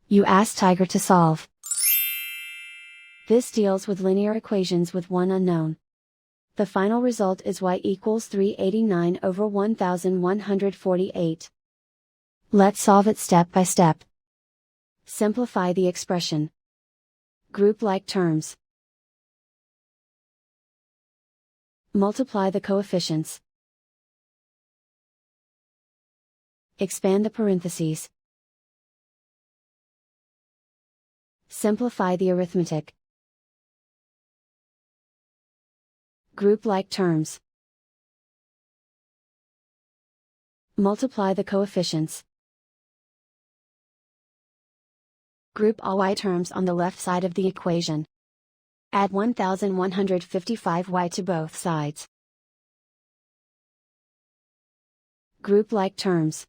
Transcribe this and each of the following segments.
You ask Tiger to solve. This deals with linear equations with one unknown. The final result is y equals 389 over 1148. Let's solve it step by step. Simplify the expression. Group like terms. Multiply the coefficients. Expand the parentheses. Simplify the arithmetic. Group like terms. Multiply the coefficients. Group all y terms on the left side of the equation. Add 1155y to both sides. Group like terms.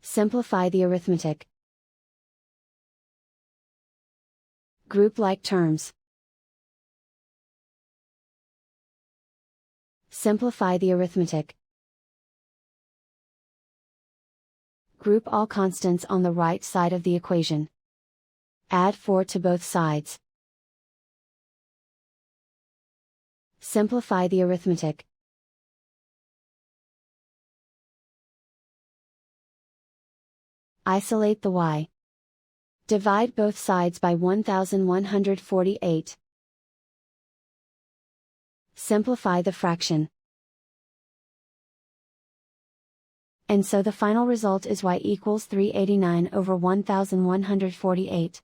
Simplify the arithmetic. Group like terms. Simplify the arithmetic. Group all constants on the right side of the equation. Add 4 to both sides. Simplify the arithmetic. Isolate the y. Divide both sides by 1148. Simplify the fraction. And so the final result is y equals 389 over 1148.